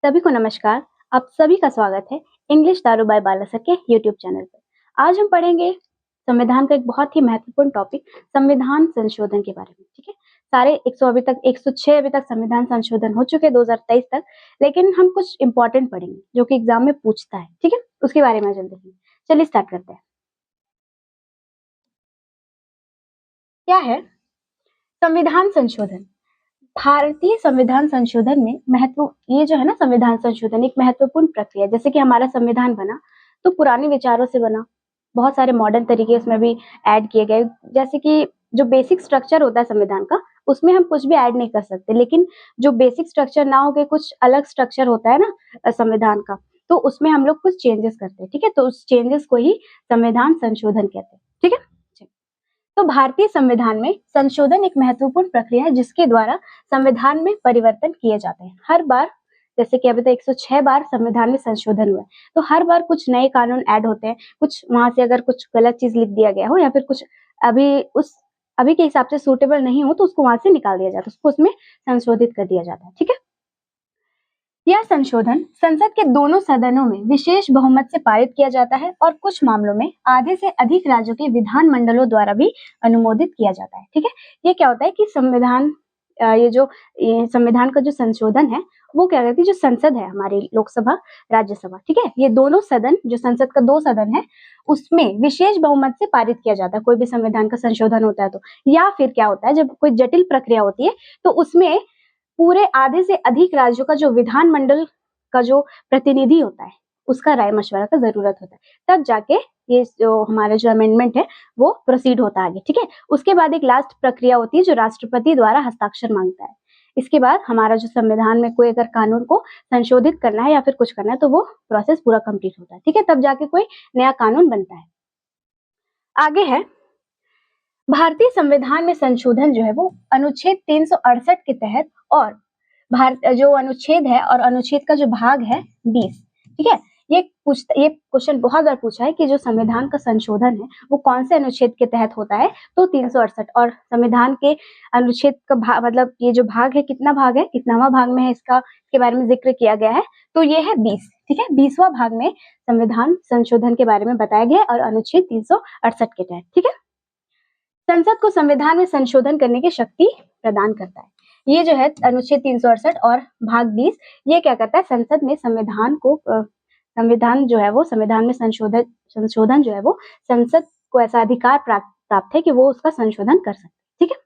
सभी को नमस्कार। आप सभी का स्वागत है इंग्लिश दारू बाय बाला सर के यूट्यूब चैनल पर। आज हम पढ़ेंगे संविधान का एक बहुत ही महत्वपूर्ण टॉपिक संविधान संशोधन के बारे में। ठीक है, सारे 106 अभी तक संविधान संशोधन हो चुके 2023 तक, लेकिन हम कुछ इंपॉर्टेंट पढ़ेंगे जो कि एग्जाम में पूछता है। ठीक है, उसके बारे में जल्दी देखेंगे। चलिए स्टार्ट करते हैं। क्या है संविधान संशोधन? भारतीय संविधान संशोधन में ये जो है ना, संविधान संशोधन एक महत्वपूर्ण प्रक्रिया है। जैसे कि हमारा संविधान बना तो पुराने विचारों से बना, बहुत सारे मॉडर्न तरीके इसमें भी ऐड किए गए। जैसे कि जो बेसिक स्ट्रक्चर होता है संविधान का, उसमें हम कुछ भी ऐड नहीं कर सकते, लेकिन जो बेसिक स्ट्रक्चर ना होके कुछ अलग स्ट्रक्चर होता है ना संविधान का, तो उसमें हम लोग कुछ चेंजेस करते हैं। ठीक है, तो उस चेंजेस को ही संविधान संशोधन कहते हैं। ठीक है, तो भारतीय संविधान में संशोधन एक महत्वपूर्ण प्रक्रिया है जिसके द्वारा संविधान में परिवर्तन किए जाते हैं। हर बार, जैसे कि अभी तक 106 बार संविधान में संशोधन हुआ है, तो हर बार कुछ नए कानून ऐड होते हैं। कुछ वहां से अगर कुछ गलत चीज लिख दिया गया हो या फिर कुछ अभी के हिसाब से सूटेबल नहीं हो तो उसको वहां से निकाल दिया जाता है, उसको उसमें संशोधित कर दिया जाता है। ठीक है, यह संशोधन संसद के दोनों सदनों में विशेष बहुमत से पारित किया जाता है और कुछ मामलों में आधे से अधिक राज्यों के विधानमंडलों द्वारा भी अनुमोदित किया जाता है। ठीक है, ये क्या होता है कि संविधान का जो संशोधन है वो क्या कहती है, जो संसद है हमारी लोकसभा राज्यसभा, ठीक है, ये दोनों सदन, जो संसद का दो सदन है, उसमें विशेष बहुमत से पारित किया जाता है कोई भी संविधान का संशोधन होता है तो। या फिर क्या होता है, जब कोई जटिल प्रक्रिया होती है तो उसमें पूरे आधे से अधिक राज्यों का जो विधानमंडल का जो प्रतिनिधि होता है उसका राय मशवरा का जरूरत होता है, तब जाके ये जो हमारा जो अमेंडमेंट है वो प्रोसीड होता है आगे। ठीक है, उसके बाद एक लास्ट प्रक्रिया होती है जो राष्ट्रपति द्वारा हस्ताक्षर मांगता है। इसके बाद हमारा जो संविधान में कोई अगर कानून को संशोधित करना है या फिर कुछ करना है तो वो प्रोसेस पूरा कंप्लीट होता है। ठीक है, तब जाके कोई नया कानून बनता है। आगे है भारतीय संविधान में संशोधन जो है वो अनुच्छेद 368 के तहत, और भारत जो अनुच्छेद है और अनुच्छेद का जो भाग है 20। ठीक है, ये क्वेश्चन बहुत बार पूछा है कि जो संविधान का संशोधन है वो कौन से अनुच्छेद के तहत होता है, तो 368। और संविधान के अनुच्छेद का भाग, मतलब ये जो भाग है, कितना भाग है, कितनावा भाग में है, इसके बारे में जिक्र किया गया है, तो ये है 20। ठीक है, 20वां भाग में संविधान संशोधन के बारे में बताया गया है और अनुच्छेद 368 के तहत। ठीक है, संसद को संविधान में संशोधन करने की शक्ति प्रदान करता है। ये जो है अनुच्छेद 368 और भाग 20, ये क्या करता है, संसद में संविधान जो है वो संविधान में संशोधन जो है वो संसद को ऐसा अधिकार प्राप्त है कि वो उसका संशोधन कर सकते हैं। ठीक है,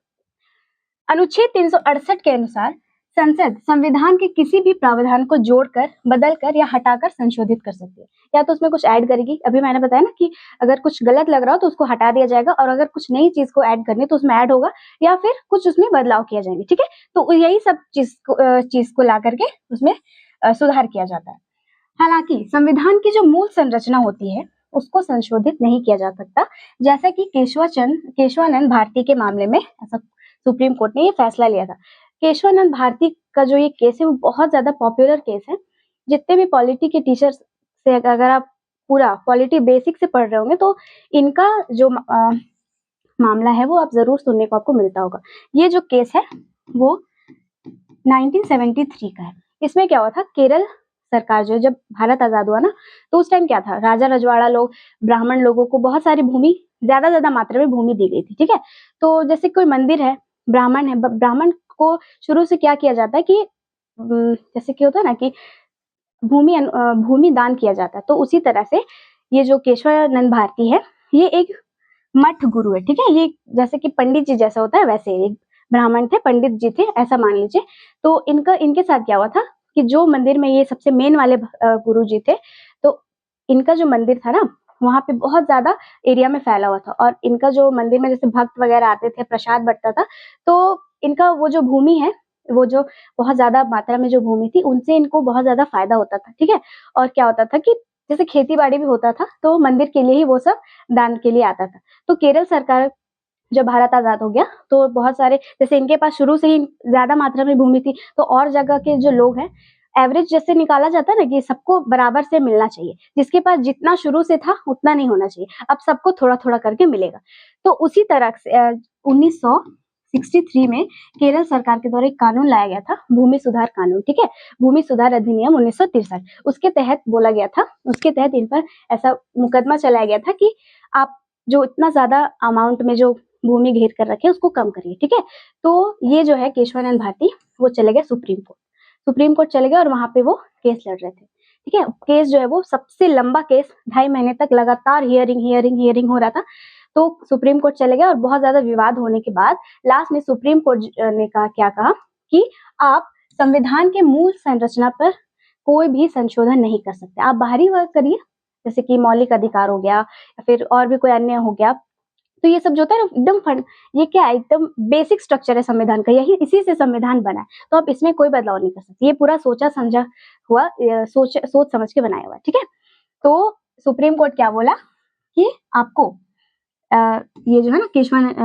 अनुच्छेद 368 के अनुसार संसद संविधान के किसी भी प्रावधान को जोड़कर, बदलकर या हटाकर संशोधित कर सकती है। या तो उसमें कुछ ऐड करेगी, अभी मैंने बताया ना कि अगर कुछ गलत लग रहा हो तो उसको हटा दिया जाएगा, और अगर कुछ नई चीज को ऐड करनी तो उसमें ऐड होगा, या फिर कुछ उसमें बदलाव किया जाएंगे। ठीक है, तो यही सब चीज को ला करके उसमें सुधार किया जाता है। हालांकि संविधान की जो मूल संरचना होती है उसको संशोधित नहीं किया जा सकता, जैसा कि केशवानंद भारती के मामले में ऐसा सुप्रीम कोर्ट ने ये फैसला लिया था। केशवानंद भारती का जो ये केस है वो बहुत ज्यादा पॉपुलर केस है। जितने भी पॉलिटी के टीचर्स से अगर आप पूरा पॉलिटी बेसिक से पढ़ रहे होंगे तो इनका जो मामला है वो आप जरूर सुनने को आपको मिलता होगा। ये जो केस है वो 1973 का है। इसमें क्या हुआ था, केरल सरकार जो, जब भारत आजाद हुआ ना, तो उस टाइम क्या था, राजा रजवाड़ा लोग, ब्राह्मण लोगों को बहुत सारी भूमि, ज्यादा मात्रा में भूमि दी गई थी। ठीक है, तो जैसे कोई मंदिर है, ब्राह्मण है, ब्राह्मण को शुरू से क्या किया जाता है कि जैसे कि होता है ना कि भूमि दान किया जाता है, तो उसी तरह से ये जो केशवानंद भारती है ये एक मठ गुरु है। ठीक है, ये जैसे कि पंडित जी जैसा होता है वैसे एक ब्राह्मण थे, पंडित जी थे, ऐसा मान लीजिए। तो इनके साथ क्या हुआ था कि जो मंदिर में ये सबसे मेन वाले गुरु जी थे, तो इनका जो मंदिर था ना वहां पे बहुत ज्यादा एरिया में फैला हुआ था, और इनका जो मंदिर में जैसे भक्त वगैरह आते थे, प्रसाद बंटता था, तो इनका वो जो भूमि है, वो जो बहुत ज्यादा मात्रा में जो भूमि थी, उनसे इनको बहुत ज्यादा फायदा होता था। ठीक है, और क्या होता था कि जैसे खेती बाड़ी भी होता था तो मंदिर के लिए ही वो सब दान के लिए आता था। तो केरल सरकार, जब भारत आजाद हो गया तो बहुत सारे, जैसे इनके पास शुरू से ही ज्यादा मात्रा में भूमि थी, तो और जगह के जो लोग हैं, एवरेज जैसे निकाला जाता है ना कि सबको बराबर से मिलना चाहिए, जिसके पास जितना शुरू से था उतना नहीं होना चाहिए, अब सबको थोड़ा थोड़ा करके मिलेगा। तो उसी तरह से 1963 में केरल सरकार के द्वारा एक कानून लाया गया था, भूमि सुधार कानून, ठीक है, भूमि सुधार अधिनियम 1963। उसके तहत बोला गया था, उसके तहत इन पर ऐसा मुकदमा चलाया गया था कि आप जो इतना ज्यादा अमाउंट में जो भूमि घेर कर रखे उसको कम करिए, ठीक है। तो ये जो है केशवानंद भारती वो चले गए सुप्रीम कोर्ट, सुप्रीम कोर्ट चले गए और वहां पे वो केस लड़ रहे थे, ठीक है। केस जो है वो सबसे लंबा केस, 2.5 महीने तक लगातार हियरिंग हो रहा था। तो सुप्रीम कोर्ट चले गए और बहुत ज्यादा विवाद होने के बाद लास्ट में सुप्रीम कोर्ट ने कहा कि आप संविधान के मूल संरचना पर कोई भी संशोधन नहीं कर सकते, आप बाहरी वर्ग करिए, जैसे कि मौलिक अधिकार हो गया या फिर और भी कोई अन्य हो गया। तो ये सब जो होता है ना एकदम फंड, ये क्या है, एकदम बेसिक स्ट्रक्चर है संविधान का, यही इसी से संविधान बना है, तो आप इसमें कोई बदलाव नहीं कर सकते, ये पूरा सोचा समझा हुआ, सोच समझ के बनाया हुआ है, ठीक है। तो सुप्रीम कोर्ट क्या बोला कि आपको ये जो है ना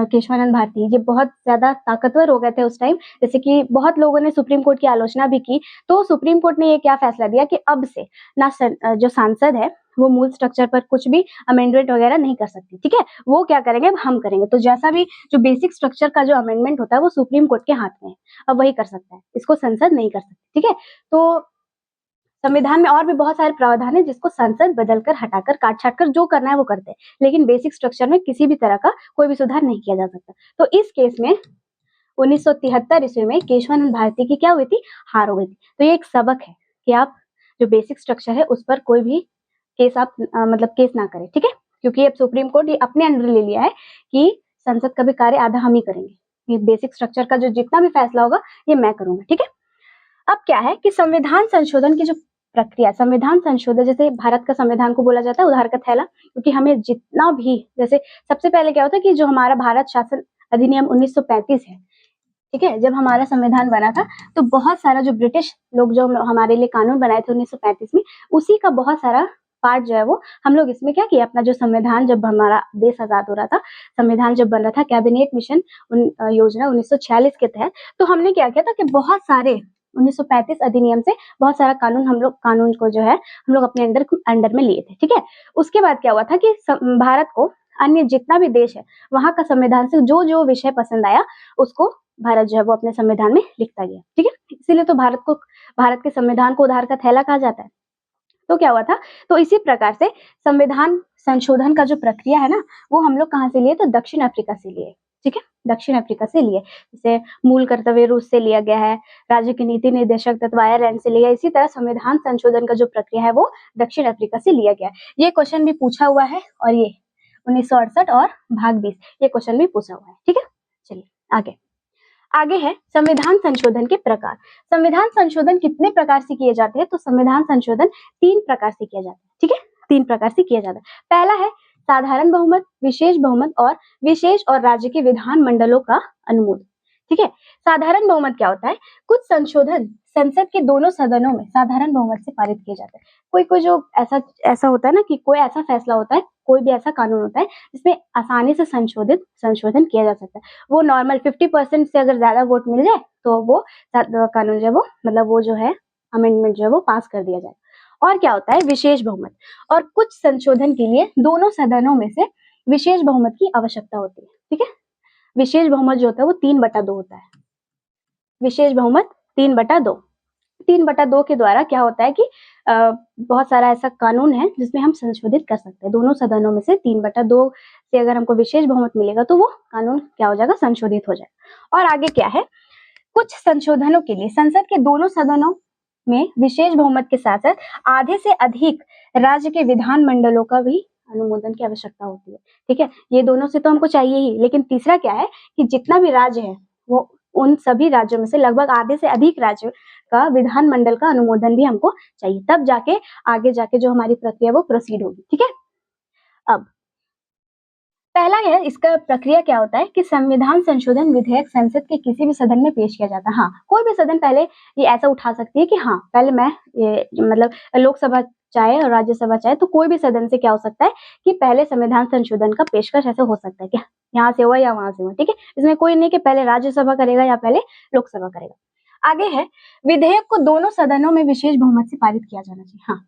केशवानंद भारती ये बहुत ज्यादा ताकतवर हो गए थे उस टाइम, जैसे कि बहुत लोगों ने सुप्रीम कोर्ट की आलोचना भी की। तो सुप्रीम कोर्ट ने ये क्या फैसला दिया कि अब से ना जो सांसद है वो मूल स्ट्रक्चर पर कुछ भी अमेंडमेंट वगैरह नहीं कर सकती, ठीक है, वो क्या करेंगे, अब हम करेंगे। तो जैसा भी जो बेसिक स्ट्रक्चर का जो अमेंडमेंट होता है वो सुप्रीम कोर्ट के हाथ में है, अब वही कर सकता है, इसको संसद नहीं कर सकती, ठीक है। तो संविधान में और भी बहुत सारे प्रावधान है जिसको संसद बदलकर, हटाकर, काट छाट कर जो करना है वो करते हैं, लेकिन बेसिक स्ट्रक्चर में किसी भी तरह का कोई भी सुधार नहीं किया जा सकता। तो इस केस में 1973 ईस्वी में केशवानंद भारती की क्या हुई थी, हार हो गई थी। तो ये एक सबक है कि आप जो बेसिक स्ट्रक्चर है उस पर कोई भी केस आप मतलब केस ना करें, ठीक है, क्योंकि अब सुप्रीम कोर्ट ये अपने अंडर ले लिया है कि संसद का भी कार्य आधा हम ही करेंगे, ये बेसिक स्ट्रक्चर का जो जितना भी फैसला होगा ये मैं करूंगा, ठीक है। अब क्या है कि संविधान संशोधन की जो प्रक्रिया, संविधान संशोधन, जैसे भारत का संविधान को बोला जाता है उधार का थैला, क्योंकि हमें जितना भी, जैसे सबसे पहले क्या होता है कि जो हमारा भारत शासन अधिनियम 1935 है, ठीक है, जब हमारा संविधान बना था तो बहुत सारा जो ब्रिटिश लोग जो हमारे लिए कानून बनाए थे 1935 में, उसी का बहुत सारा पार्ट जो है वो हम लोग इसमें क्या किया, अपना जो संविधान, जब हमारा देश आजाद हो रहा था, संविधान जब बन रहा था, कैबिनेट मिशन योजना 1946 के तहत, तो हमने क्या किया था कि बहुत सारे 1935 अधिनियम से बहुत सारा कानून को जो है हम लोग अपने अंडर में लिए थे, ठीक है। उसके बाद क्या हुआ था कि भारत को अन्य जितना भी देश है वहां का संविधान से जो जो विषय पसंद आया उसको भारत जो है वो अपने संविधान में लिखता गया, ठीक है। इसीलिए तो भारत के संविधान को उधार का थैला कहा जाता है। तो क्या हुआ था, तो इसी प्रकार से संविधान संशोधन का जो प्रक्रिया है ना वो हम लोग कहाँ से लिए, तो दक्षिण अफ्रीका से लिए, ठीक है, दक्षिण अफ्रीका से लिए। जैसे मूल कर्तव्य रूस से लिया गया है, राज्य की नीति निर्देशक तत्व आयरलैंड से लिया, इसी तरह संविधान संशोधन का जो प्रक्रिया है वो दक्षिण अफ्रीका से लिया गया। ये क्वेश्चन भी पूछा हुआ है, और ये 1968 और भाग 20 ये क्वेश्चन भी पूछा हुआ है, ठीक है। चलिए आगे है संविधान संशोधन के प्रकार। संविधान संशोधन कितने प्रकार से किए जाते हैं, तो संविधान संशोधन 3 प्रकार से किया जाता है, ठीक है, 3 प्रकार से किया जाता है। पहला है साधारण बहुमत, विशेष बहुमत और विशेष और राज्य के विधान मंडलों का अनुमोदन, ठीक है। साधारण बहुमत क्या होता है, कुछ संशोधन संसद के दोनों सदनों में साधारण बहुमत से पारित किए जाते हैं। कोई जो ऐसा होता है ना कि कोई ऐसा फैसला होता है, कोई भी ऐसा कानून होता है जिसमें आसानी से संशोधन किया जा सकता है, वो नॉर्मल 50% से अगर ज्यादा वोट मिल जाए तो वो कानून जो है वो मतलब वो जो है अमेंडमेंट जो है वो पास कर दिया जाए। और क्या होता है विशेष बहुमत, और कुछ संशोधन के लिए दोनों सदनों में से विशेष बहुमत की आवश्यकता होती है, ठीक है। विशेष बहुमत जो होता है वो 3/2 होता है, विशेष बहुमत 3/2। 3/2 के द्वारा क्या होता है कि बहुत सारा ऐसा कानून है जिसमें हम संशोधित कर सकते हैं, दोनों सदनों में से 3/2 से अगर हमको विशेष बहुमत मिलेगा तो वो कानून क्या हो जाएगा, संशोधित हो जाएगा। और आगे क्या है, कुछ संशोधनों के लिए संसद के दोनों सदनों में विशेष बहुमत के साथ साथ आधे से अधिक राज्य के विधान मंडलों का भी अनुमोदन की आवश्यकता होती है, ठीक है। ये दोनों से तो हमको चाहिए ही, लेकिन तीसरा क्या है कि जितना भी राज्य है वो उन सभी राज्यों में से लगभग आधे से अधिक राज्य का विधान मंडल का अनुमोदन भी हमको चाहिए, तब जाके आगे जाके जो हमारी प्रक्रिया वो प्रोसीड होगी, ठीक है। अब पहला है इसका प्रक्रिया क्या होता है कि संविधान संशोधन विधेयक संसद के किसी भी सदन में पेश किया जाता है। हाँ, कोई भी सदन पहले ये ऐसा उठा सकती है कि हाँ पहले मैं ये मतलब लोकसभा चाहे और राज्यसभा चाहे, तो कोई भी सदन से क्या हो सकता है कि पहले संविधान संशोधन का पेशकश ऐसे हो सकता है क्या, यहाँ से हुआ या वहां से हुआ, ठीक है। इसमें कोई नहीं कि पहले राज्यसभा करेगा या पहले लोकसभा करेगा। आगे है विधेयक को दोनों सदनों में विशेष बहुमत से पारित किया जाना चाहिए। हाँ,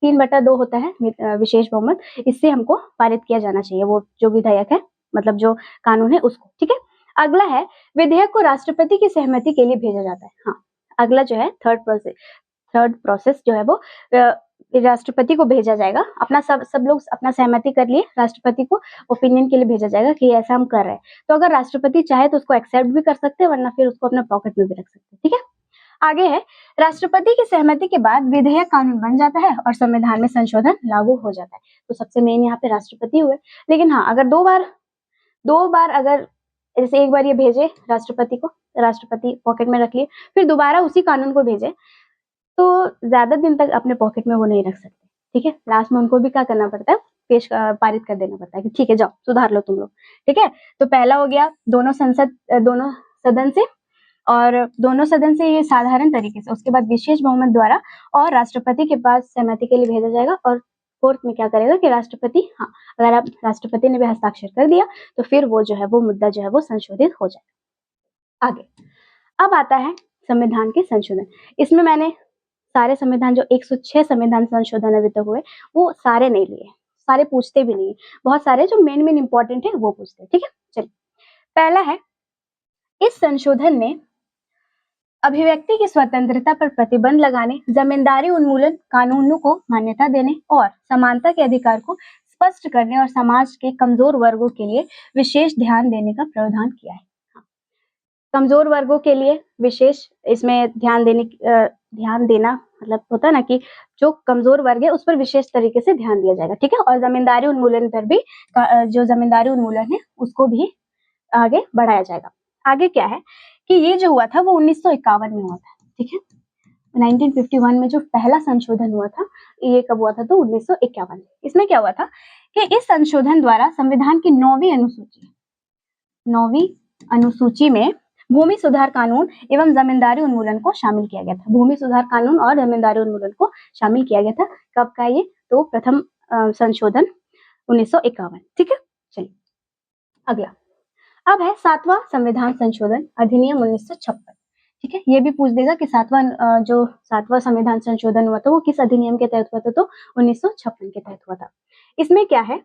3/2 होता है विशेष बहुमत, इससे हमको पारित किया जाना चाहिए वो जो विधेयक है मतलब जो कानून है उसको, ठीक है। अगला है विधेयक को राष्ट्रपति की सहमति के लिए भेजा जाता है। हाँ, अगला जो है थर्ड प्रोसेस जो है वो राष्ट्रपति को भेजा जाएगा। अपना सब लोग अपना सहमति कर लिए, राष्ट्रपति को ओपिनियन के लिए भेजा जाएगा कि ऐसा हम कर रहे हैं। तो अगर राष्ट्रपति चाहे तो उसको एक्सेप्ट भी कर सकते हैं, वरना फिर उसको अपने पॉकेट में भी रख सकते हैं। ठीक है, आगे है राष्ट्रपति की सहमति के बाद विधेयक कानून बन जाता है और संविधान में संशोधन लागू हो जाता है। तो सबसे मेन यहाँ पे राष्ट्रपति हुए। लेकिन हाँ, अगर दो बार अगर जैसे एक बार ये भेजे राष्ट्रपति को, राष्ट्रपति पॉकेट में रख लिए, फिर दोबारा उसी कानून को भेजे, तो ज्यादा दिन तक अपने पॉकेट में वो नहीं रख सकते। ठीक है, लास्ट में उनको भी क्या करना पड़ता है, पारित कर देना पड़ता है कि ठीक है जाओ सुधार लो तुम लोग। ठीक है, तो पहला हो गया दोनों सदन से, और दोनों सदन से ये साधारण तरीके से, उसके बाद विशेष बहुमत द्वारा और राष्ट्रपति के पास सहमति के लिए भेजा जाएगा। और फोर्थ में क्या करेगा कि राष्ट्रपति, हाँ, अगर आप राष्ट्रपति ने भी हस्ताक्षर कर दिया तो फिर वो जो है वो मुद्दा जो है वो संशोधित हो जाएगा। आगे अब आता है संविधान के संशोधन। इसमें मैंने सारे संविधान जो 106 संविधान संशोधन अभी तक हुए वो सारे नहीं लिए, सारे पूछते भी नहीं, बहुत सारे जो मेन इंपॉर्टेंट है वो पूछते हैं। ठीक है, चलिए पहला है, इस संशोधन ने अभिव्यक्ति की स्वतंत्रता पर प्रतिबंध लगाने, जमींदारी उन्मूलन कानूनों को मान्यता देने और समानता के अधिकार को स्पष्ट करने और समाज के कमजोर वर्गों के लिए विशेष ध्यान देने का प्रावधान किया है। कमजोर वर्गों के लिए विशेष इसमें ध्यान देना मतलब होता है ना कि जो कमजोर वर्ग है उस पर विशेष तरीके से ध्यान दिया जाएगा। ठीक है, और जमींदारी उन्मूलन पर भी, जो जमींदारी उन्मूलन है उसको भी आगे बढ़ाया जाएगा। आगे क्या है कि ये जो हुआ था वो 1951 में हुआ था। ठीक है, 1951 में जो पहला संशोधन हुआ था, ये कब हुआ था, तो 1951 में। इसमें क्या हुआ था कि इस संशोधन द्वारा संविधान की 9वीं अनुसूची में भूमि सुधार कानून एवं जमींदारी उन्मूलन को शामिल किया गया था। भूमि सुधार कानून और जमींदारी उन्मूलन को शामिल किया गया था। कब का ये, तो प्रथम संशोधन 1951। ठीक है, चलिए अगला अब है 7वां संविधान संशोधन अधिनियम 1956। ठीक है, ये भी पूछ देगा कि 7वां संविधान संशोधन हुआ था वो किस अधिनियम के तहत हुआ था, तो 1956 के तहत हुआ था। इसमें क्या है,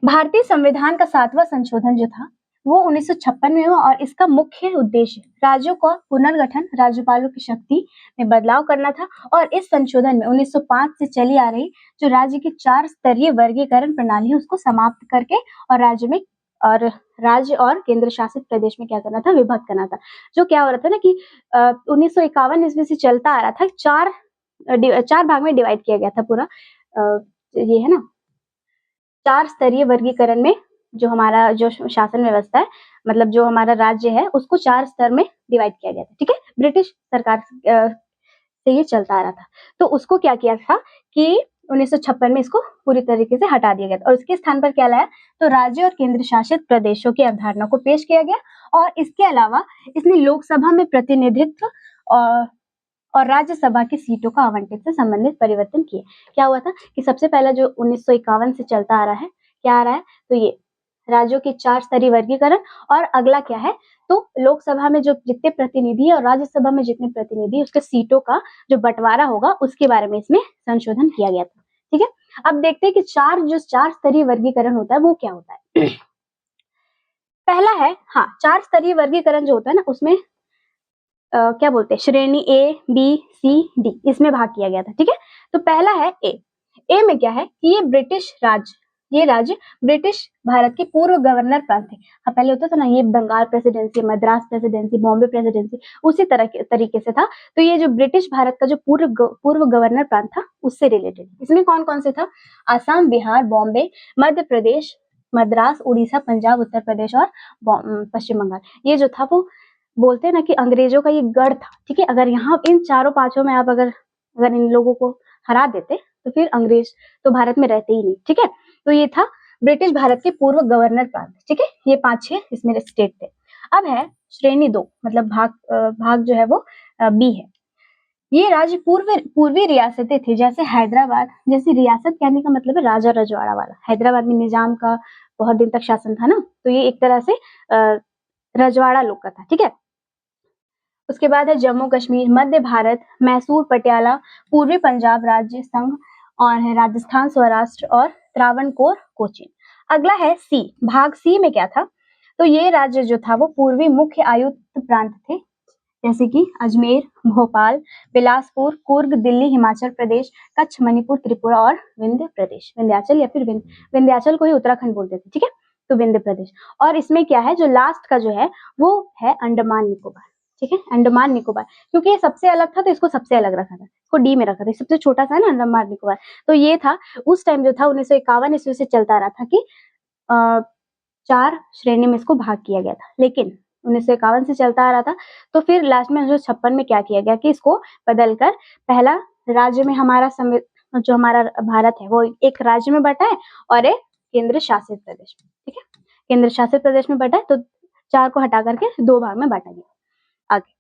भारतीय संविधान का 7वां संशोधन जो था वो 1956 में हुआ और इसका मुख्य उद्देश्य राज्यों का पुनर्गठन, राज्यपालों की शक्ति में बदलाव करना था। और इस संशोधन में 1905 से चली आ रही जो राज्य की 4 स्तरीय वर्गीकरण प्रणाली है उसको समाप्त करके और राज्य और केंद्र शासित प्रदेश में क्या करना था, विभक्त करना था। जो क्या हो रहा था ना कि 1951 ईस्वी से चलता आ रहा था, चार भाग में डिवाइड किया गया था पूरा, ये है ना 4 स्तरीय वर्गीकरण में जो हमारा जो शासन व्यवस्था है, मतलब जो हमारा राज्य है उसको 4 स्तर में डिवाइड किया गया था। ठीक है, ब्रिटिश सरकार से ये चलता आ रहा था। तो उसको क्या किया था कि 1956 में इसको पूरी तरीके से हटा दिया गया था और इसके स्थान पर क्या लाया, तो राज्य और केंद्र शासित प्रदेशों की अवधारणा को पेश किया गया। और इसके अलावा इसने लोकसभा में प्रतिनिधित्व और राज्यसभा की सीटों का आवंटन से संबंधित परिवर्तन किए। क्या हुआ था कि सबसे पहला जो 1951 से चलता आ रहा है, क्या आ रहा है, तो ये राज्यों की 4 स्तरीय वर्गीकरण, और अगला क्या है, तो लोकसभा में जो जितने प्रतिनिधि और राज्यसभा में जितने प्रतिनिधि उसके सीटों का जो बंटवारा होगा उसके बारे में इसमें संशोधन किया गया था। ठीक है, अब देखते हैं कि 4 स्तरीय वर्गीकरण होता है वो क्या होता है। पहला है, हाँ, 4 स्तरीय वर्गीकरण जो होता है ना उसमें क्या बोलते हैं, श्रेणी ए बी सी डी इसमें भाग किया गया था। ठीक है, तो पहला है ए में क्या है कि ये राज्य ब्रिटिश भारत के पूर्व गवर्नर प्रांत थे। हाँ, पहले होता था ना ये Bengal presidency, Madras presidency, Bombay presidency, उसी तरीके से था। तो ये जो ब्रिटिश भारत का जो पूर्व गवर्नर प्रांत था उससे रिलेटेड। इसमें कौन कौन से था, आसाम, बिहार, बॉम्बे, मध्य प्रदेश, मद्रास, उड़ीसा, पंजाब, उत्तर प्रदेश और पश्चिम बंगाल। ये जो था वो बोलते हैं ना कि अंग्रेजों का ये गढ़ था। ठीक है, अगर यहाँ इन 4-5 में आप अगर इन लोगों को हरा देते तो फिर अंग्रेज तो भारत में रहते ही नहीं। ठीक है, तो ये था ब्रिटिश भारत के पूर्व गवर्नर प्रांत। ठीक है, ये 5-6 इसमें स्टेट थे। अब है श्रेणी 2, मतलब भाग जो है वो बी है। ये राज्य पूर्वी रियासतें थी, जैसे हैदराबाद जैसी रियासत कहने का मतलब है राजा रजवाड़ा वाला। हैदराबाद में निजाम का बहुत दिन तक शासन था ना, तो ये एक तरह से रजवाड़ा लोग का था। ठीक है, उसके बाद है जम्मू कश्मीर, मध्य भारत, मैसूर, पटियाला, पूर्वी पंजाब राज्य संघ, और है राजस्थान स्वराष्ट्र और त्रावणकोर कोचीन। अगला है सी, भाग सी में क्या था, तो ये राज्य जो था वो पूर्वी मुख्य आयुक्त प्रांत थे, जैसे कि अजमेर, भोपाल, बिलासपुर, कुर्ग, दिल्ली, हिमाचल प्रदेश, कच्छ, मणिपुर, त्रिपुरा और विंध्य प्रदेश। विंध्याचल या फिर विंध्याचल को ही उत्तराखंड बोलते थे, ठीक है, तो विंध्य प्रदेश। और इसमें क्या है, जो लास्ट का जो है वो है अंडमान निकोबार, ठीक है, अंडमान निकोबार, क्योंकि ये सबसे अलग था तो इसको सबसे अलग रखा था, इसको डी में रखा था, सबसे छोटा सा है ना अंडमान निकोबार। तो ये था उस टाइम जो था 1951 ईस्वी से चलता रहा था कि 4 श्रेणी में इसको भाग किया गया था, लेकिन 1951 से चलता आ रहा था। तो फिर लास्ट में 1956 में क्या किया गया कि इसको बदलकर पहला राज्य में हमारा जो हमारा भारत है वो एक राज्य में बटा है और एक केंद्र शासित प्रदेश में, ठीक है, केंद्र शासित प्रदेश में बटा है, तो 4 को हटा करके 2 भाग में बांटा गया। आगे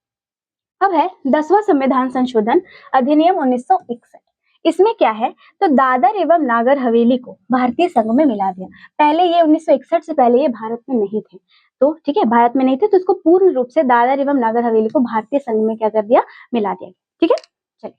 अब है 10वां संविधान संशोधन अधिनियम 1961। इसमें क्या है, तो दादर एवं नागर हवेली को भारतीय संघ में मिला दिया। पहले ये 1961 से पहले ये भारत में नहीं थे, तो ठीक है, भारत में नहीं थे, तो इसको पूर्ण रूप से दादर एवं नागर हवेली को भारतीय संघ में क्या कर दिया, मिला दिया, ठीक है। चलिए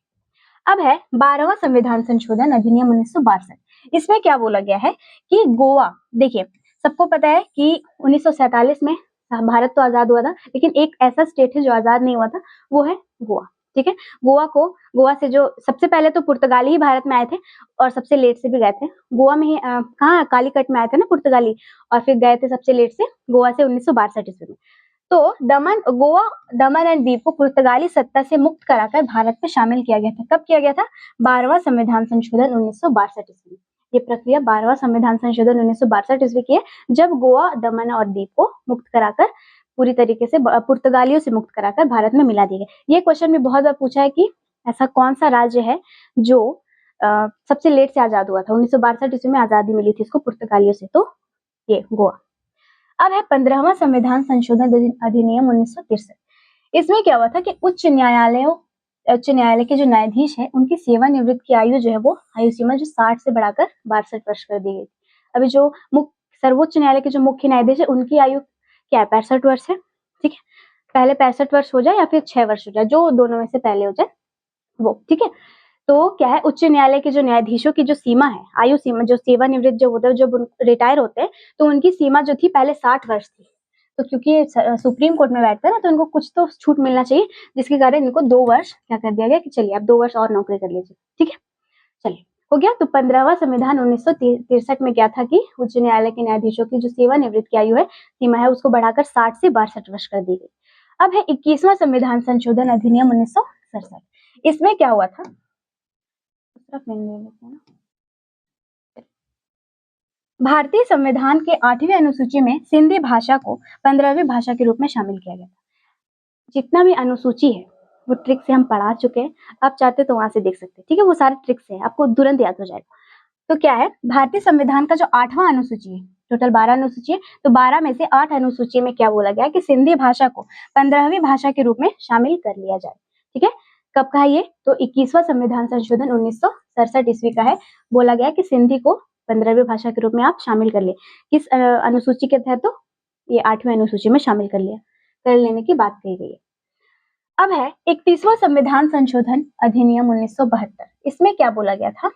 अब है 12वां संविधान संशोधन अधिनियम 1962। इसमें क्या बोला गया है कि गोवा, देखिए सबको पता है कि 1947 में भारत तो आजाद हुआ था, लेकिन एक ऐसा स्टेट है जो आजाद नहीं हुआ था, वो है गोवा, ठीक है। गोवा से जो सबसे पहले तो पुर्तगाली ही भारत में आए थे और सबसे लेट से भी गए थे। गोवा में ही कहाँ कालीकट में आए थे ना पुर्तगाली, और फिर गए थे सबसे लेट से गोवा से 1962 ईस्वी में। तो दमन एंड दीव को पुर्तगाली सत्ता से मुक्त कराकर भारत में शामिल किया गया था। कब किया गया था, 12वां संविधान संशोधन 1962 ईस्वी में। ये प्रक्रिया 12वां संविधान संशोधन 1962 ईस्वी की है, जब गोवा, दमन और दीव को मुक्त कराकर पूरी तरीके से पुर्तगालियों से मुक्त कराकर भारत में मिला दिया गया। ये क्वेश्चन में बहुत बार पूछा है कि ऐसा कौन सा राज्य है जो सबसे लेट से आजाद हुआ था, 1962 ईस्वी में आजादी मिली थी इसको पुर्तगालियों से, तो ये गोवा। अब है 15वां संविधान संशोधन अधिनियम 1963। इसमें क्या हुआ था कि उच्च न्यायालय के जो न्यायाधीश है उनकी सेवानिवृत्त की आयु जो है वो आयु सीमा जो 60 से बढ़ाकर 62 वर्ष कर दी गई। अभी जो सर्वोच्च न्यायालय के जो मुख्य न्यायाधीश है उनकी आयु क्या है, 65 वर्ष है, ठीक है। पहले 65 वर्ष हो जाए या फिर 6 वर्ष हो जाए, जो दोनों में से पहले हो जाए वो, ठीक है। तो क्या है, उच्च न्यायालय के जो न्यायाधीशों की जो सीमा है, आयु सीमा, जो सेवानिवृत्त जो होते हैं, जब रिटायर होते हैं, तो उनकी सीमा जो थी पहले 60 वर्ष थी। तो क्योंकि सुप्रीम कोर्ट में बैठते हैं ना, तो इनको कुछ तो छूट मिलना चाहिए, जिसके कारण इनको 2 वर्ष क्या कर दिया गया कि चलिए आप 2 वर्ष और नौकरी कर लीजिए, ठीक है। चलिए हो गया। तो 15वां संविधान 1963 में क्या था कि उच्च न्यायालय के न्यायाधीशों की जो सेवानिवृत्त की आयु है, सीमा है, उसको बढ़ाकर 60 से 62 वर्ष कर दी गई। अब है 21वां संविधान संशोधन अधिनियम 1967। इसमें क्या हुआ था, भारतीय संविधान के 8वें अनुसूची में सिंधी भाषा को 15वीं भाषा के रूप में शामिल किया गया। जितना भी अनुसूची है वो ट्रिक से हम पढ़ा चुके हैं, आप चाहते तो वहां से देख सकते हैं, ठीक है, वो सारे ट्रिक से आपको तुरंत याद हो जाएगा। तो क्या है, भारतीय संविधान का जो 8वां अनुसूची है, टोटल 12 अनुसूची है, तो 12 में से 8 अनुसूची में क्या बोला गया कि सिंधी भाषा को 15वीं भाषा के रूप में शामिल कर लिया जाए, ठीक है। कब का है ये, तो 21वां संविधान संशोधन 1967 ईस्वी का है। बोला गया कि सिंधी को 15वीं भाषा के रूप में आप शामिल कर लिए। किस अनुसूची के तहत, तो ये 8वें अनुसूची में शामिल कर लेने की बात कही गई है। अब है 31वां संविधान संशोधन अधिनियम 1972। इसमें क्या बोला गया था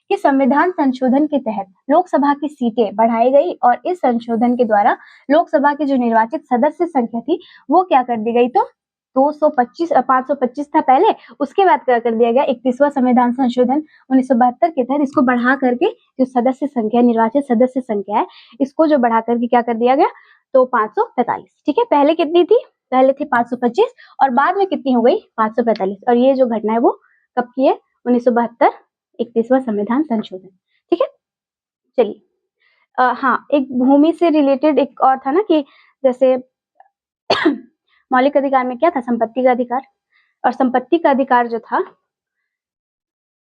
कि संविधान संशोधन के तहत लोकसभा की सीटें बढ़ाई गई और इस संशोधन के द्वारा लोकसभा की जो निर्वाचित सदस्य संख्या थी वो क्या कर दी गई, तो 525 था पहले, उसके बाद क्या कर दिया गया, 31वां संविधान संशोधन 1972 के तहत इसको बढ़ा करके जो सदस्य संख्या, निर्वाचित सदस्य संख्या है, इसको जो बढ़ा करके क्या कर दिया गया, तो 545, ठीक है। पहले कितनी थी, पहले थी 525 और बाद में कितनी हो गई, 545। और ये जो घटना है वो कब की है, 1972, 31वां संविधान संशोधन, ठीक है। चलिए हाँ, एक भूमि से रिलेटेड एक और था ना कि जैसे मौलिक अधिकार में क्या था, संपत्ति का अधिकार, और संपत्ति का अधिकार जो था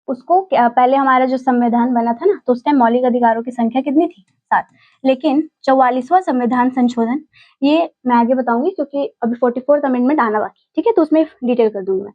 उसको पहले हमारा जो संविधान बना था ना, तो उस टाइम मौलिक अधिकारों की संख्या कितनी थी, 7। लेकिन 44वां संविधान संशोधन, ये मैं आगे बताऊंगी क्योंकि अभी 44th अमेंडमेंट आना बाकी, ठीक है, तो उसमें डिटेल कर दूंगी मैं।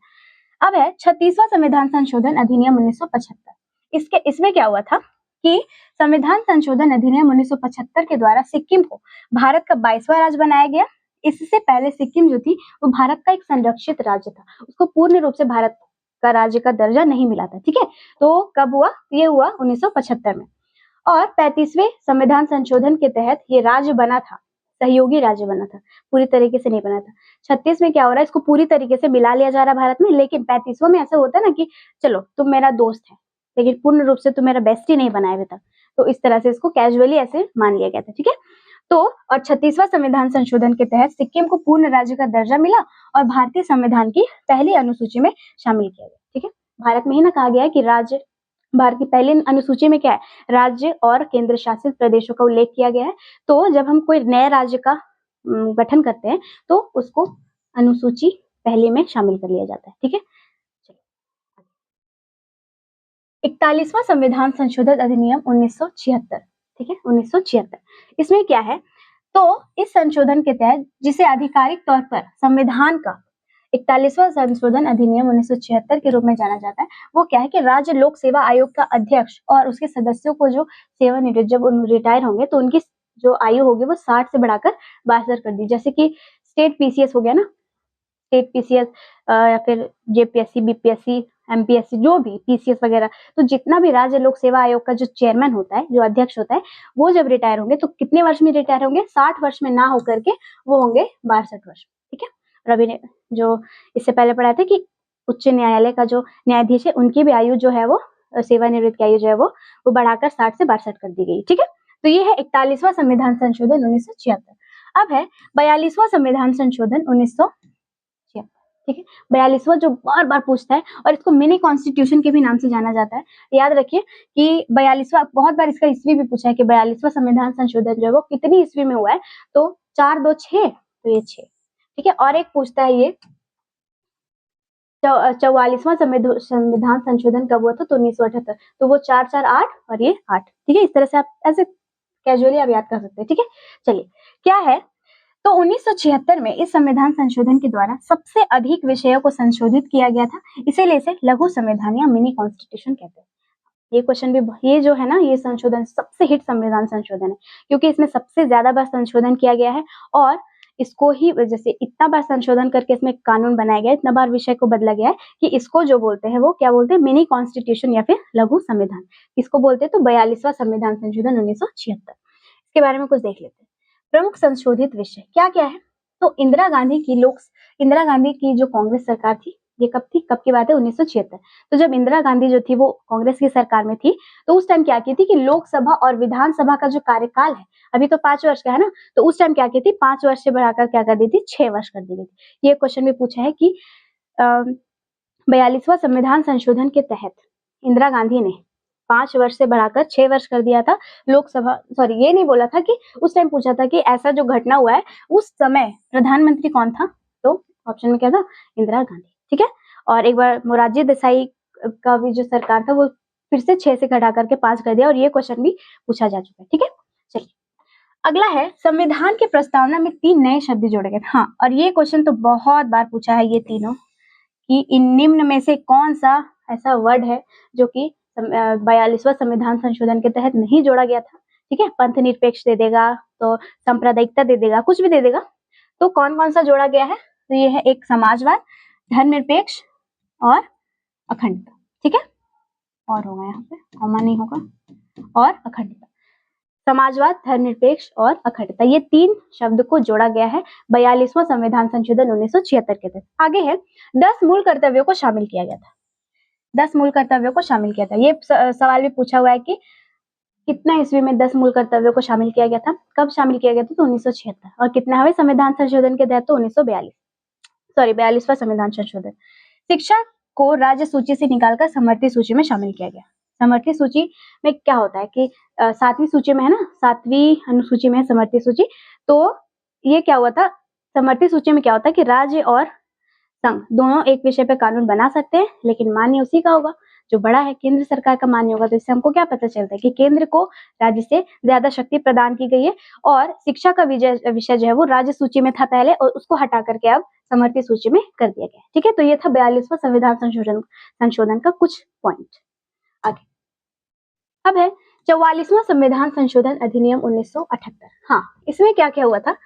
अब है 36वां संविधान संशोधन अधिनियम 1975। इसमें क्या हुआ था कि संविधान संशोधन अधिनियम 1975 के द्वारा सिक्किम को भारत का 22वां राज्य बनाया गया। इससे पहले सिक्किम जो थी वो भारत का एक संरक्षित राज्य था, उसको पूर्ण रूप से भारत का राज्य का दर्जा नहीं मिला था, ठीक है। तो कब हुआ, ये हुआ 1975 में। और 35वें संविधान संशोधन के तहत ये राज्य बना था, सहयोगी राज्य बना था, पूरी तरीके से नहीं बना था। 36 में क्या हो रहा है, इसको पूरी तरीके से मिला लिया जा रहा है भारत में, लेकिन 35वां में ऐसा होता है ना कि चलो तुम मेरा दोस्त है, लेकिन पूर्ण रूप से तुम मेरा बेस्ट ही नहीं बना है अभी तक, तो इस तरह से इसको कैजुअली ऐसे मान लिया गया था, ठीक है। तो और 36वां संविधान संशोधन के तहत सिक्किम को पूर्ण राज्य का दर्जा मिला और भारतीय संविधान की पहली अनुसूची में शामिल किया गया, ठीक है। भारत में ही ना कहा गया है कि राज्य, भारत की पहली अनुसूची में क्या है, राज्य और केंद्र शासित प्रदेशों का उल्लेख किया गया है। तो जब हम कोई नए राज्य का गठन करते हैं तो उसको अनुसूची पहले में शामिल कर लिया जाता है, ठीक है। 41वां संविधान संशोधन अधिनियम 1976, ठीक है, 1976। इसमें क्या है, तो इस संशोधन के तहत जिसे आधिकारिक तौर पर संविधान का 41वां संशोधन अधिनियम 1976 के रूप में जाना जाता है, वो क्या है कि राज्य लोक सेवा आयोग का अध्यक्ष और उसके सदस्यों को जो सेवानिवृत्त जब रिटायर होंगे तो उनकी जो आयु होगी वो 60 से बढ़ाकर 62 कर दी। जैसे कि स्टेट पीसीएस हो गया ना, स्टेट पीसीएस या फिर जेपीएससी, बीपीएससी, एमपीएससी, जो भी पीसीएस वगैरह, तो जितना भी राज्य लोक सेवा आयोग का जो चेयरमैन होता है, जो अध्यक्ष होता है, वो जब रिटायर होंगे तो कितने वर्ष में रिटायर होंगे, 60 वर्ष में ना होकर के वो होंगे 62 वर्ष, ठीक है। और अभी जो इससे पहले पढ़ा था कि उच्च न्यायालय का जो न्यायाधीश है उनकी भी आयु जो है वो, सेवानिवृत्त की आयु जो है वो बढ़ाकर 60 से 62 कर दी गई, ठीक है। तो ये है 41वां संविधान संशोधन 1976। अब है 42वां संविधान संशोधन 1976, ठीक है। 42वां जो बार बार पूछता है और इसको मिनी कॉन्स्टिट्यूशन के भी नाम से जाना जाता है। याद रखिए कि 42वां, बहुत बार इसका ईस्वी भी पूछा है कि 42वां संविधान संशोधन जो है वो कितनी ईस्वी में हुआ है, तो 4 2 6, तो ये 6, ठीक है। और एक पूछता है ये 44वां संविधान संशोधन कब हुआ था, तो 1978, तो वो 4 4 8 और ये 8, ठीक है। इस तरह से आप ऐसे कैजुअली आप याद कर सकते हैं, ठीक है। चलिए क्या है, तो 1976 में इस संविधान संशोधन के द्वारा सबसे अधिक विषयों को संशोधित किया गया था, इसीलिए इसे लघु संविधान या मिनी कॉन्स्टिट्यूशन कहते हैं। ये क्वेश्चन भी, ये जो है ना, ये संशोधन सबसे हिट संविधान संशोधन है, क्योंकि इसमें सबसे ज्यादा बार संशोधन किया गया है और इसको ही जैसे इतना बार संशोधन करके इसमें कानून बनाया गया, इतना बार विषय को बदला गया है कि इसको जो बोलते हैं वो क्या बोलते हैं, मिनी कॉन्स्टिट्यूशन या फिर लघु संविधान, इसको बोलते हैं। तो 42वां संविधान संशोधन 1976, इसके बारे में कुछ देख लेते हैं। प्रमुख संशोधित विषय क्या क्या है, तो इंदिरा गांधी की जो कांग्रेस सरकार थी, ये कब थी, कब की बात है, 1976। तो जब इंदिरा गांधी जो थी वो कांग्रेस की सरकार में थी, तो उस टाइम क्या की थी कि लोकसभा और विधानसभा का जो कार्यकाल है, अभी तो 5 वर्ष का है ना, तो उस टाइम क्या की थी, 5 वर्ष से बढ़ाकर क्या कर दी थी, 6 वर्ष कर दी गई थी। ये क्वेश्चन भी पूछा है कि 42वां संविधान संशोधन के तहत इंदिरा गांधी ने 5 वर्ष से बढ़ाकर 6 वर्ष कर दिया था लोकसभा, सॉरी ये नहीं बोला था कि उस टाइम पूछा था कि ऐसा जो घटना हुआ है उस समय प्रधानमंत्री कौन था, तो ऑप्शन में क्या था, इंदिरा गांधी, ठीक है। और एक बार मोरारजी देसाई का भी जो सरकार था वो फिर से 6 से घटा करके 5 कर दिया, और ये क्वेश्चन भी पूछा जा चुका है, ठीक है। चलिए अगला है, संविधान के प्रस्तावना में 3 नए शब्द जोड़े गए। हाँ, और ये क्वेश्चन तो बहुत बार पूछा है ये तीनों, कि इन निम्न में से कौन सा ऐसा वर्ड है जो कि 42वां संविधान संशोधन के तहत नहीं जोड़ा गया था, ठीक है। पंथ निरपेक्ष दे देगा, तो सांप्रदायिकता दे देगा, कुछ भी दे देगा, तो कौन कौन सा जोड़ा गया है, तो ये है एक समाजवाद, धर्मनिरपेक्ष और अखंडता, ठीक है। और होगा यहाँ पे कॉमा नहीं होगा, और अखंडता, समाजवाद, धर्मनिरपेक्ष और अखंडता, ये 3 शब्द को जोड़ा गया है 42वां संविधान संशोधन 1976 के तहत। आगे है 10 मूल कर्तव्यों को शामिल किया गया था, 10 मूल कर्तव्यों को शामिल किया था। ये सवाल भी पूछा हुआ है कि कितना ईस्वी में 10 मूल कर्तव्यों को शामिल किया गया था, कब शामिल किया गया था, तो 1976। और कितना हमें संविधान संशोधन के तहत, तो 1942, सॉरी 42वां संविधान संशोधन। शिक्षा को राज्य सूची से निकालकर समवर्ती सूची में शामिल किया गया। समवर्ती सूची में क्या होता है कि 7वीं सूची में है ना, 7वीं अनुसूची में है समवर्ती सूची, तो ये क्या हुआ था, समवर्ती सूची में क्या होता है कि राज्य और संघ दोनों एक विषय पे कानून बना सकते हैं, लेकिन मान्य उसी का होगा जो बड़ा है, केंद्र सरकार का मान्य होगा। तो इससे हमको क्या पता चलता है कि केंद्र को राज्य से ज्यादा शक्ति प्रदान की गई है, और शिक्षा का विषय जो है वो राज्य सूची में था पहले, और उसको हटा करके अब समवर्ती सूची में कर दिया गया, ठीक है। तो ये था 42वां संविधान संशोधन का कुछ पॉइंट। आगे अब है 44वां संविधान संशोधन अधिनियम 1978। हाँ, इसमें क्या क्या हुआ था,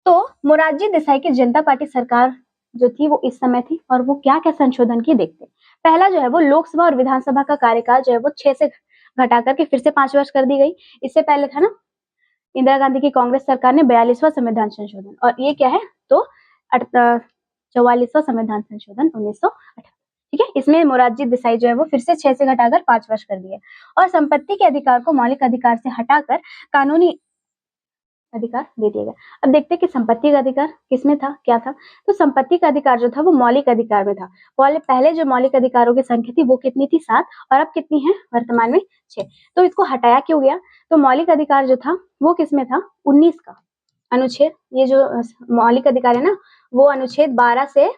तो मोरारजी देसाई की जनता पार्टी सरकार जो थी वो इस समय थी, और वो क्या क्या संशोधन की देखते हैं। पहला जो है वो लोकसभा और विधानसभा का कार्यकाल जो है वो 6 से घटा करके फिर से 5 वर्ष कर दी गई। इससे पहले था ना इंदिरा गांधी की कांग्रेस सरकार ने 42वां संविधान संशोधन, और ये क्या है तो 44वां संविधान संशोधन 1978। ठीक है, इसमें मोरारजी देसाई जो है वो फिर से 6 से घटाकर 5 वर्ष कर दिए और संपत्ति के अधिकार को मौलिक अधिकार से हटाकर कानूनी अधिकार दे दिया गया। अब देखते हैं कि संपत्ति का अधिकार किसमें था, क्या था। तो संपत्ति का अधिकार जो था वो मौलिक अधिकार में था। पहले जो मौलिक अधिकारों की संख्या थी वो कितनी थी, 7, और अब कितनी है वर्तमान में 6। तो इसको हटाया क्यों गया, तो मौलिक अधिकार जो था वो किसमें था, 19 का अनुच्छेद, ये जो मौलिक अधिकार है ना वो अनुच्छेद 12 से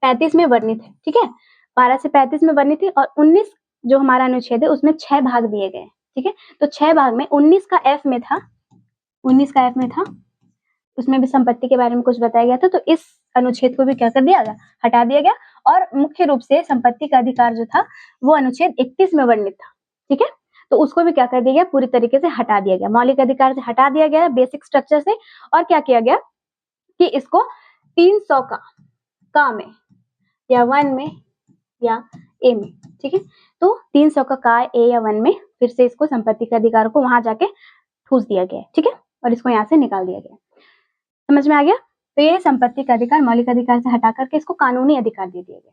35 में वर्णित है। ठीक है, 12 से 35 में वर्णित है और 19 जो हमारा अनुच्छेद है उसमें 6 भाग दिए गए। ठीक है, तो 6 भाग में 19 का एफ में था, 19 का एफ में था, उसमें भी संपत्ति के बारे में कुछ बताया गया था। तो इस अनुच्छेद को भी क्या कर दिया गया, हटा दिया गया, और मुख्य रूप से संपत्ति का अधिकार जो था वो अनुच्छेद 31 में वर्णित था। ठीक है, तो उसको भी क्या कर दिया गया, पूरी तरीके से हटा दिया गया, मौलिक अधिकार से हटा दिया गया बेसिक स्ट्रक्चर से, और क्या किया गया कि इसको 300 का में या 1 में या ए में। ठीक है, तो 300 का ए या 1 में फिर से इसको संपत्ति के अधिकार को वहां जाके ठूस दिया गया। ठीक है, और इसको यहाँ से निकाल दिया गया। समझ में आ गया। तो ये संपत्ति का अधिकार मौलिक अधिकार से हटा करके इसको कानूनी अधिकार दे दिया गया।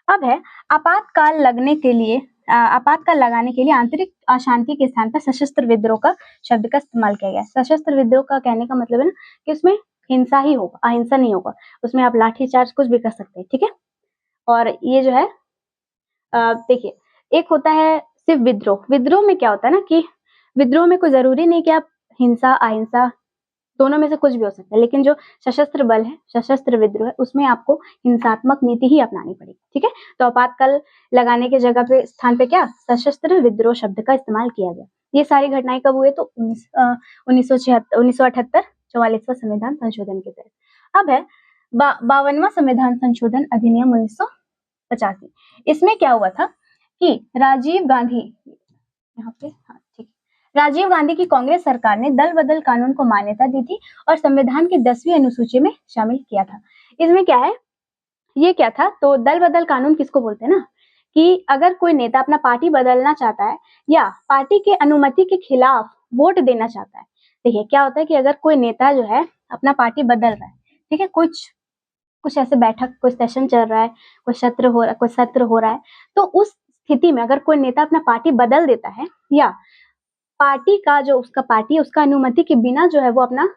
अब है आपातकाल लगाने के लिए आंतरिक अशांति के स्थान पर सशस्त्र विद्रोह का शब्द का इस्तेमाल किया गया। सशस्त्र विद्रोह का कहने का मतलब है ना कि उसमें हिंसा ही होगा, अहिंसा नहीं होगा, उसमें आप लाठीचार्ज कुछ भी कर सकते हैं। ठीक है, और ये जो है देखिए, एक होता है सिर्फ विद्रोह। विद्रोह में क्या होता है ना कि विद्रोह में कोई जरूरी नहीं कि आप हिंसा अहिंसा दोनों में से कुछ भी हो सकता है, लेकिन जो सशस्त्र बल है, सशस्त्र विद्रोह है, उसमें आपको हिंसात्मक नीति ही अपनानी पड़ेगी। ठीक है, तो आपातकाल लगाने के जगह पे स्थान पे क्या सशस्त्र विद्रोह शब्द का इस्तेमाल किया गया। ये सारी घटनाएं कब हुए तो 1978 44वां संविधान संशोधन के तहत। अब है 52वां संविधान संशोधन अधिनियम 1985। इसमें क्या हुआ था कि राजीव गांधी, यहाँ पे हाँ ठीक, राजीव गांधी की कांग्रेस सरकार ने दल बदल कानून को मान्यता दी थी और संविधान की 10वीं अनुसूची में शामिल किया था। इसमें क्या है, ये क्या था तो दल बदल कानून किसको बोलते हैं ना कि अगर कोई नेता अपना पार्टी बदलना चाहता है या पार्टी के अनुमति के खिलाफ वोट देना चाहता है। देखिए क्या होता है कि अगर कोई नेता जो है अपना पार्टी बदल रहा है, ठीक है, कुछ ऐसे बैठक, कोई सेशन चल रहा है, कोई सत्र हो रहा है, तो उस स्थिति में अगर कोई नेता अपना पार्टी बदल देता है या पार्टी का जो उसका पार्टी है उसका अनुमति के बिना जो है वो अपना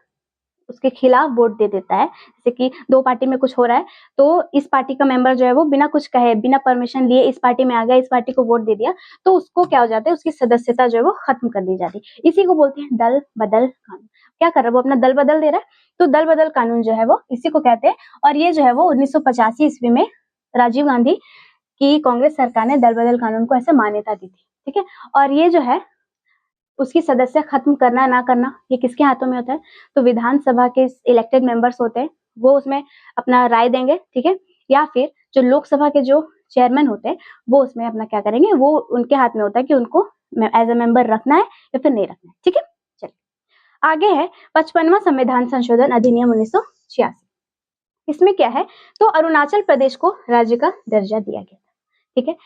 उसके खिलाफ वोट दे देता है, जैसे कि 2 पार्टी में कुछ हो रहा है तो इस पार्टी का मेंबर जो है वो बिना कुछ कहे, बिना परमिशन लिए इस पार्टी में आ गया, इस पार्टी को वोट दे दिया, तो उसको क्या हो जाता है, उसकी सदस्यता जो है वो खत्म कर दी जाती है। इसी को बोलते हैं दल बदल कानून। क्या कर रहा है वो, अपना दल बदल दे रहा है, तो दल बदल कानून जो है वो इसी को कहते हैं। और ये जो है वो 1985 ईस्वी में राजीव गांधी की कांग्रेस सरकार ने दल बदल कानून को ऐसे मान्यता दी थी। ठीक है, और ये जो है उसकी सदस्य खत्म करना ना करना ये किसके हाथों में होता है, तो विधानसभा के इलेक्टेड मेंबर्स होते हैं वो उसमें अपना राय देंगे। ठीक है, या फिर जो लोकसभा के जो चेयरमैन होते हैं वो उसमें अपना क्या करेंगे, वो उनके हाथ में होता है कि उनको एज ए मेंबर रखना है या फिर नहीं रखना है। ठीक है, चलिए आगे है 55वां संविधान संशोधन अधिनियम 1986। इसमें क्या है तो अरुणाचल प्रदेश को राज्य का दर्जा दिया गया था। ठीक है,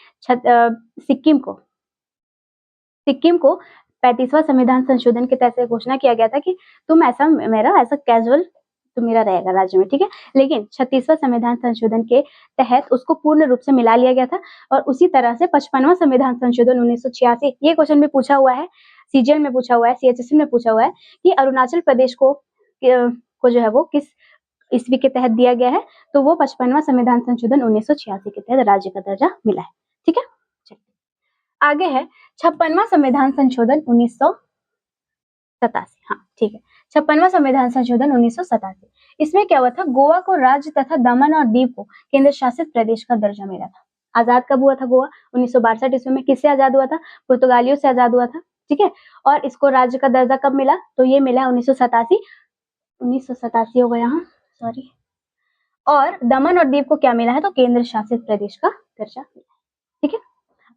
सिक्किम को 35वां संविधान संशोधन के तहत घोषणा किया गया था कि तुम ऐसा कैजुअल तो मेरा रहेगा राज्य में। ठीक है, लेकिन 36वां संविधान संशोधन के तहत उसको पूर्ण रूप से मिला लिया गया था। और उसी तरह से 55वां संविधान संशोधन 1986, ये क्वेश्चन भी पूछा हुआ है, सीजीएल में पूछा हुआ है, सीएचएसएल में पूछा हुआ है कि अरुणाचल प्रदेश को जो है वो किस ईस्वी के तहत दिया गया है, तो वो 55वां संविधान संशोधन 1986 के तहत राज्य का दर्जा मिला है। ठीक है, आगे है 56वां संविधान संशोधन 1987। हाँ ठीक है, 56वां संविधान संशोधन 1987। इसमें क्या हुआ था, गोवा को राज्य तथा दमन और दीव को केंद्र शासित प्रदेश का दर्जा मिला था। आजाद कब हुआ था गोवा, 1962 ईस्वी में। किससे आजाद हुआ था, पुर्तगालियों से आजाद हुआ था। ठीक है, और इसको राज्य का दर्जा कब मिला, तो ये मिला 1987 हो गया यहाँ, सॉरी। और दमन और दीव को क्या मिला है, तो केंद्र शासित प्रदेश का दर्जा मिला है। ठीक है,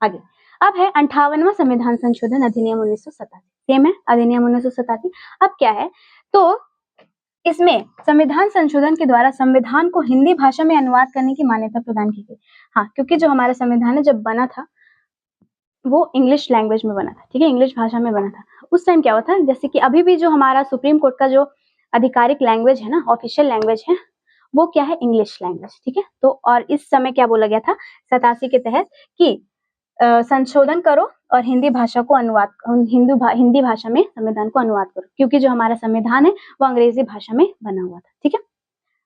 आगे अब है 58वां संविधान संशोधन अधिनियम 1987। सेम है, अधिनियम 1987। अब क्या है तो इसमें संविधान संशोधन के द्वारा संविधान को हिंदी भाषा में अनुवाद करने की मान्यता प्रदान की गई। हाँ, क्योंकि जो हमारा संविधान है जब बना था वो इंग्लिश लैंग्वेज में बना था, ठीक है, इंग्लिश भाषा में बना था। उस टाइम क्या हुआ था, जैसे कि अभी भी जो हमारा सुप्रीम कोर्ट का जो आधिकारिक लैंग्वेज है ना, ऑफिशियल लैंग्वेज है, वो क्या है, इंग्लिश लैंग्वेज, ठीक है। तो और इस समय क्या बोला गया था 87 के तहत कि संशोधन करो और हिंदी भाषा को अनुवाद, हिंदी भाषा में संविधान को अनुवाद करो, क्योंकि जो हमारा संविधान है वो अंग्रेजी भाषा में बना हुआ था, ठीक है।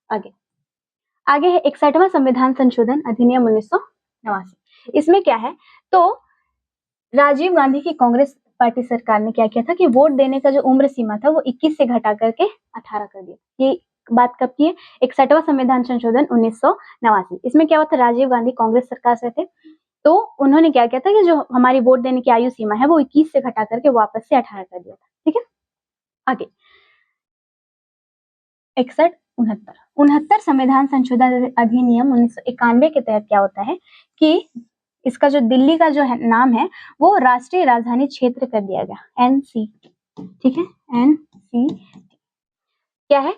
आगे आगे है 61वां संविधान संशोधन अधिनियम 1989। इसमें क्या है, तो राजीव गांधी की कांग्रेस पार्टी सरकार ने क्या किया था कि वोट देने का जो उम्र सीमा था वो 21 से घटा करके 18 कर दिया। ये बात कब की है, 61वां संविधान संशोधन 1989। इसमें क्या हुआ था, राजीव गांधी कांग्रेस सरकार से थे, तो उन्होंने क्या किया था कि जो हमारी वोट देने की आयु सीमा है वो 21 से घटा करके वापस से 18 कर दिया था, ठीक है। आगे 61 69 संविधान संशोधन अधिनियम 1991 के तहत क्या होता है कि इसका जो दिल्ली का जो है नाम है वो राष्ट्रीय राजधानी क्षेत्र कर दिया गया, एनसीटी, ठीक है, एनसीटी क्या है,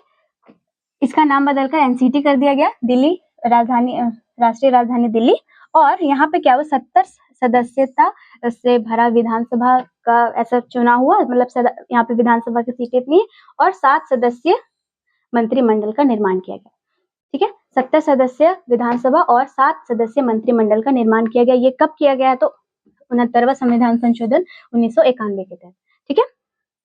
इसका नाम बदलकर एनसीटी कर दिया गया, दिल्ली राजधानी, राष्ट्रीय राजधानी दिल्ली। और यहाँ पे क्या हुआ, 70 सदस्यता से भरा विधानसभा का ऐसा चुनाव हुआ, मतलब यहाँ पे विधानसभा की सीटें इतनी है, और 7 सदस्यीय मंत्रिमंडल का निर्माण किया गया, ठीक है। 70 सदस्य विधानसभा और 7 सदस्य मंत्रिमंडल का निर्माण किया गया। ये कब किया गया, तो 69वां संविधान संशोधन 1991 के तहत, ठीक है।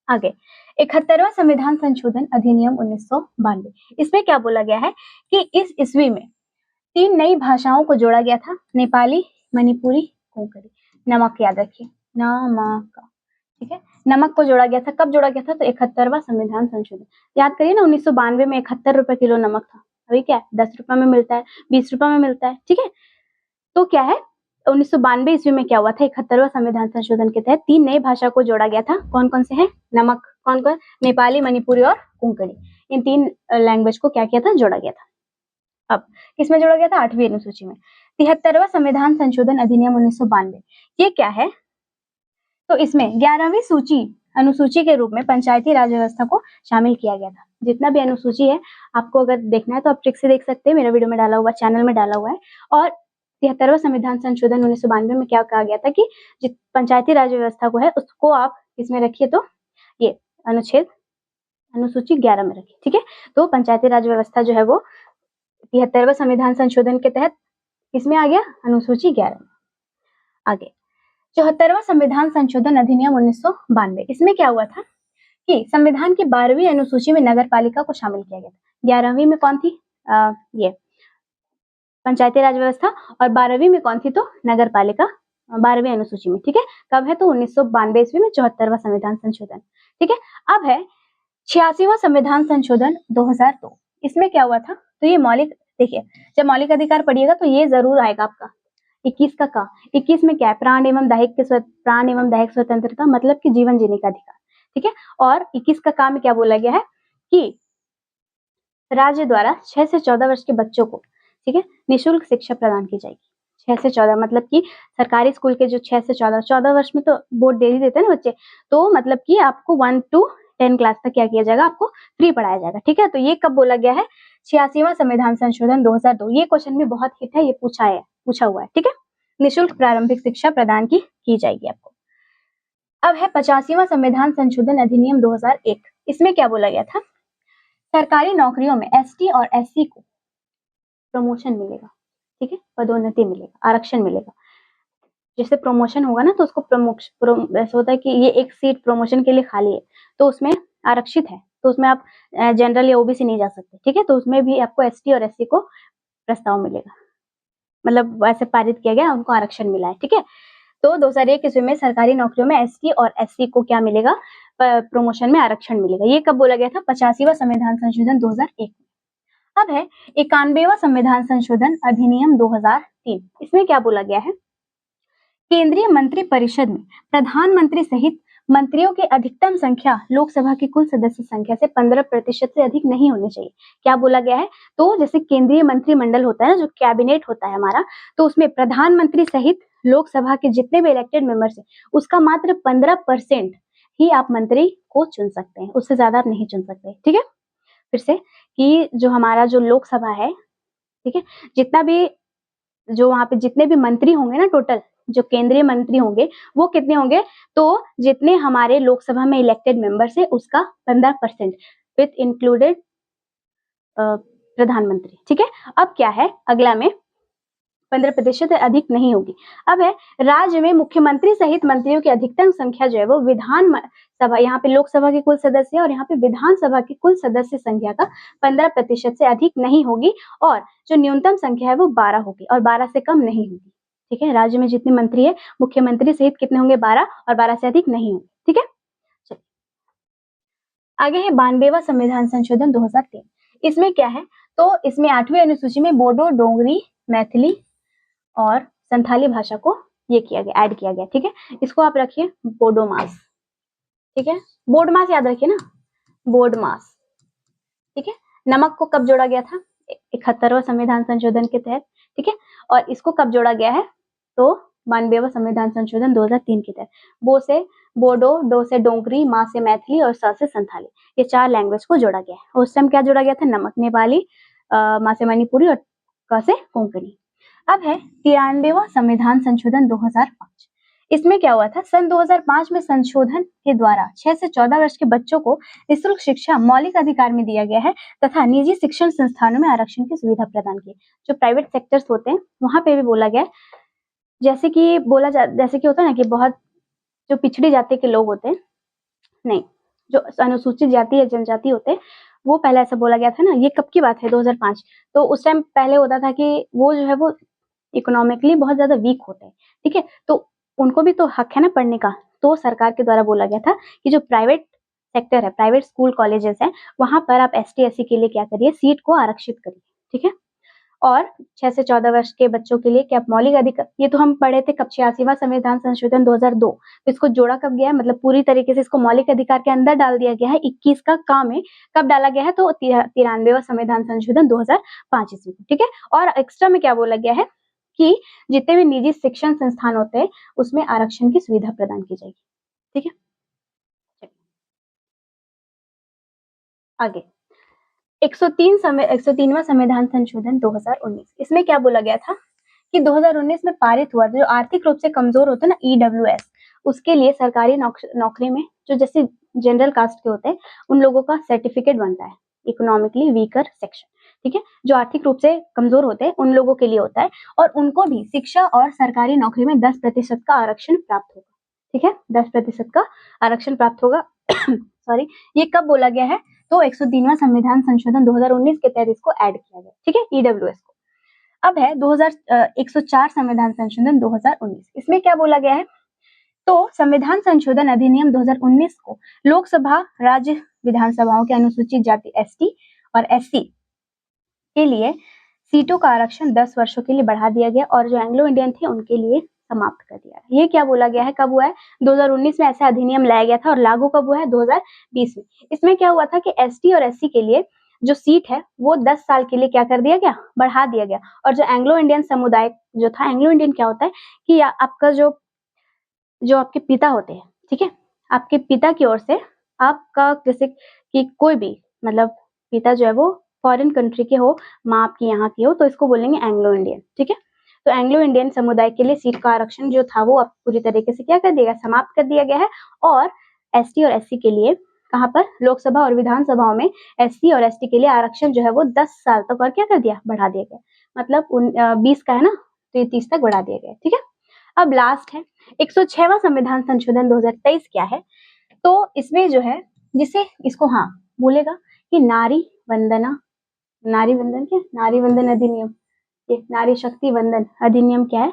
आगे 71वां संविधान संशोधन अधिनियम 1992। इसमें क्या बोला गया है कि इस ईस्वी में 3 नई भाषाओं को जोड़ा गया था, नेपाली, मणिपुरी, कोंकणी। नमक याद रखिए, नमक, ठीक है, नमक को जोड़ा गया था। कब जोड़ा गया था, तो 71वां संविधान संशोधन। याद करिए ना, 1992 में 71 रुपए किलो नमक था, अभी क्या है 10 रुपए में मिलता है, 20 रुपए में मिलता है, ठीक है। तो क्या है, 1992 ईस्वी में क्या हुआ था, 71वां संविधान संशोधन के तहत 3 नई भाषा को जोड़ा गया था। कौन कौन से हैं, नमक, कौन कौन, नेपाली, मणिपुरी और कोंकणी। इन 3 लैंग्वेज को क्या किया था, जोड़ा गया था। अब किसमें जोड़ा गया था, 8वीं अनुसूची में। 73वां संविधान संशोधन अधिनियम 1992, ये क्या है, तो इसमें 11वीं सूची अनुसूची के रूप में पंचायती राज व्यवस्था को शामिल किया गया था। जितना भी अनुसूची है, आपको अगर देखना है तो आप ट्रिक से देख सकते हैं, मेरा वीडियो में डाला हुआ, चैनल में डाला हुआ है। और 73वां संविधान संशोधन 1992 में क्या कहा गया था कि पंचायती राज व्यवस्था को है उसको आप इसमें रखिए, तो ये अनुच्छेद अनुसूची 11 में रखिए, ठीक है। तो पंचायती राज व्यवस्था जो है वो 73वां संविधान संशोधन के तहत किसमें आ गया, अनुसूची 11 में। आगे 74वां संविधान संशोधन अधिनियम 1992। इसमें क्या हुआ था कि संविधान की 12वीं अनुसूची में नगर पालिका को शामिल किया गया था। 11वीं में कौन थी, ये पंचायती राज व्यवस्था, और 12वीं में कौन थी, तो नगर पालिका, 12वीं अनुसूची में, ठीक है। कब है, तो 1992 ईस्वी में 74वां संविधान संशोधन, ठीक है। अब है 86वां संविधान संशोधन 2002। इसमें क्या हुआ था, तो ये मौलिक, देखिए जब मौलिक अधिकार पढ़िएगा तो ये जरूर आएगा आपका 21 का 21 में क्या है, प्राण एवं दैहिक स्वतंत्रता, मतलब कि जीवन जीने का अधिकार, ठीक है। और 21 का में क्या बोला गया है कि राज्य द्वारा 6 से 14 वर्ष के बच्चों को, ठीक है, निःशुल्क शिक्षा प्रदान की जाएगी। 6 से 14 मतलब कि सरकारी स्कूल के जो 6 से 14 वर्ष में तो बोर्ड दे ही देते हैं ना बच्चे, तो मतलब कि आपको 1 to 10 क्लास तक क्या किया जाएगा, आपको फ्री पढ़ाया जाएगा, ठीक है। तो ये कब बोला गया है, 86वां संविधान संशोधन 2002। ये क्वेश्चन भी बहुत हिट है, ये पूछा हुआ है, ठीक है। निःशुल्क प्रारंभिक शिक्षा प्रदान की जाएगी आपको। अब है 85वां संविधान संशोधन अधिनियम 2001। इसमें क्या बोला गया था, सरकारी नौकरियों में एसटी और एससी को प्रमोशन मिलेगा, ठीक है, पदोन्नति मिलेगा, आरक्षण मिलेगा। जैसे प्रमोशन होगा ना, तो उसको ऐसा होता है कि ये एक सीट प्रमोशन के लिए खाली है, तो उसमें आरक्षित है, तो उसमें आप जनरल या ओबीसी नहीं जा सकते, ठीक है। तो उसमें भी आपको एसटी और एससी को प्रस्ताव मिलेगा, मतलब वैसे पारित किया गया, उनको आरक्षण मिला है, ठीक है। तो 2001 ईस्वी में सरकारी नौकरियों में एसटी और एससी को क्या मिलेगा, प्रमोशन में आरक्षण मिलेगा। ये कब बोला गया था, 85वां संविधान संशोधन 2001। अब है 91वां संविधान संशोधन अधिनियम 2003। इसमें क्या बोला गया है, केंद्रीय मंत्री परिषद में प्रधानमंत्री सहित मंत्रियों की अधिकतम संख्या लोकसभा की कुल सदस्य संख्या से 15% से अधिक नहीं होनी चाहिए। क्या बोला गया है, तो जैसे केंद्रीय मंत्रिमंडल होता है ना, जो कैबिनेट होता है हमारा, तो उसमें प्रधानमंत्री सहित लोकसभा के जितने भी इलेक्टेड मेंबर्स हैं, उसका मात्र 15% ही आप मंत्री को चुन सकते हैं, उससे ज्यादा आप नहीं चुन सकते, ठीक है। फिर से कि जो हमारा जो लोकसभा है, ठीक है, जितना भी जो वहां पे जितने भी मंत्री होंगे ना टोटल, जो केंद्रीय मंत्री होंगे वो कितने होंगे, तो जितने हमारे लोकसभा में इलेक्टेड मेंबर्स है उसका 15% विथ इंक्लूडेड प्रधानमंत्री। ठीक है, अब क्या है अगला में 15% से अधिक नहीं होगी। अब है राज्य में मुख्यमंत्री सहित मंत्रियों की अधिकतम संख्या जो है वो विधान सभा, यहाँ पे लोकसभा के कुल सदस्य और यहाँ पे विधानसभा की कुल सदस्य संख्या का 15% से अधिक नहीं होगी, और जो न्यूनतम संख्या है वो 12 होगी और 12 से कम नहीं होगी। ठीक है, राज्य में जितने मंत्री है मुख्यमंत्री सहित कितने होंगे, 12, और 12 से अधिक नहीं होंगे। ठीक है, आगे है 92वां संविधान संशोधन 2003। इसमें क्या है, तो इसमें 8वीं अनुसूची में बोडो, डोगरी, मैथिली और संथाली भाषा को ये किया गया, ऐड किया गया। ठीक है, इसको आप रखिए बोडोमास। ठीक है, बोडमास याद रखिए ना, बोडमास। ठीक है, नमक को कब जोड़ा गया था, 71वां संविधान संशोधन के तहत। ठीक है, और इसको कब जोड़ा गया है, तो 92वां संविधान संशोधन 2003 के तहत। बो से बोडो, डो से डोगरी, मा से मैथिली और सा से संथाली, ये 4 लैंग्वेज को जोड़ा गया है। उस टाइम क्या जोड़ा गया था, नमक, नेपाली, मा से मणिपुरी और क से कोंकणी। अब है 93वां संविधान संशोधन 2005। इसमें क्या हुआ था, सन 2005 में संशोधन के द्वारा 6 से 14 वर्ष के बच्चों को निःशुल्क शिक्षा मौलिक अधिकार में दिया गया है तथा निजी शिक्षण संस्थानों में आरक्षण की सुविधा प्रदान की। जो प्राइवेट सेक्टर्स होते हैं वहां पे भी बोला गया है, जैसे कि होता है ना कि बहुत जो पिछड़ी जाति के लोग होते हैं, नहीं, जो अनुसूचित जाति या जनजाति होते हैं, वो पहले ऐसा बोला गया था ना, ये कब की बात है, 2005। तो उस टाइम पहले होता था कि वो जो है वो इकोनॉमिकली बहुत ज्यादा वीक होते हैं। ठीक है, तो उनको भी तो हक है ना पढ़ने का, तो सरकार के द्वारा बोला गया था कि जो प्राइवेट सेक्टर है, प्राइवेट स्कूल कॉलेजेस है, वहां पर आप ST SC के लिए क्या करिए, सीट को आरक्षित करिए। ठीक है, और 6 से 14 वर्ष के बच्चों के लिए क्या मौलिक अधिकार, ये तो हम पढ़े थे कब, 86वां संविधान संशोधन 2002। तो इसको जोड़ा कब गया है, मतलब पूरी तरीके से इसको मौलिक अधिकार के अंदर डाल दिया गया है। 21 का काम है, कब डाला गया है, तो 93वां संविधान संशोधन 2005 ईस्वी को। ठीक है, और एक्स्ट्रा में क्या बोला गया है कि जितने भी निजी शिक्षण संस्थान होते हैं उसमें आरक्षण की सुविधा प्रदान की जाएगी। ठीक है, आगे 103वां संविधान संशोधन 2019। इसमें क्या बोला गया था कि 2019 में पारित हुआ जो आर्थिक रूप से कमजोर होते हैं ना, EWS, उसके लिए सरकारी नौकरी में जो जैसे जनरल कास्ट के होते हैं उन लोगों का सर्टिफिकेट बनता है, इकोनॉमिकली वीकर सेक्शन। ठीक है, जो आर्थिक रूप से कमजोर होते हैं उन लोगों के लिए होता है, और उनको भी शिक्षा और सरकारी नौकरी में 10% का आरक्षण प्राप्त होगा। ठीक है, 10% का आरक्षण प्राप्त होगा। सॉरी, ये कब बोला गया है, तो 103वां संविधान संशोधन 2019 के तहत इसको ऐड किया गया। ठीक है, EWS को। अब है 104 संविधान संशोधन 2019। इसमें क्या बोला गया है, तो संविधान संशोधन अधिनियम 2019 को लोकसभा, राज्य विधानसभाओं के अनुसूचित जाति ST और SC के लिए सीटों का आरक्षण 10 वर्षों के लिए बढ़ा दिया गया, और जो एंग्लो इंडियन थे उनके लिए समाप्त कर दिया। ये क्या बोला गया है, कब हुआ है, 2019 में ऐसा अधिनियम लाया गया था, और लागू कब हुआ है, 2020 में। इसमें क्या हुआ था कि ST और SC के लिए जो सीट है वो 10 साल के लिए क्या कर दिया गया, बढ़ा दिया गया। और जो एंग्लो इंडियन समुदाय जो था, एंग्लो इंडियन क्या होता है कि आपका जो आपके पिता होते हैं, ठीक है, आपके पिता की ओर से आपका जैसे कि कोई भी मतलब पिता जो है वो फॉरेन कंट्री के हो, माँ आपकी यहाँ की हो, तो इसको बोलेंगे एंग्लो इंडियन। ठीक है, तो एंग्लो इंडियन समुदाय के लिए सीट का आरक्षण जो था वो अब पूरी तरीके से क्या कर दिया गया, समाप्त कर दिया गया है। और ST और SC के लिए कहाँ पर, लोकसभा और विधानसभाओं में SC और ST के लिए आरक्षण जो है वो 10 साल तक और क्या कर दिया, बढ़ा दिया गया। मतलब 20 का है ना, तो ये 30 तक बढ़ा दिया गया। ठीक है, अब लास्ट है 106वां संविधान संशोधन 2023 क्या है, तो इसमें जो है जिसे इसको हाँ बोलेगा कि नारी वंदन अधिनियम, ये नारी शक्ति वंदन अधिनियम क्या है,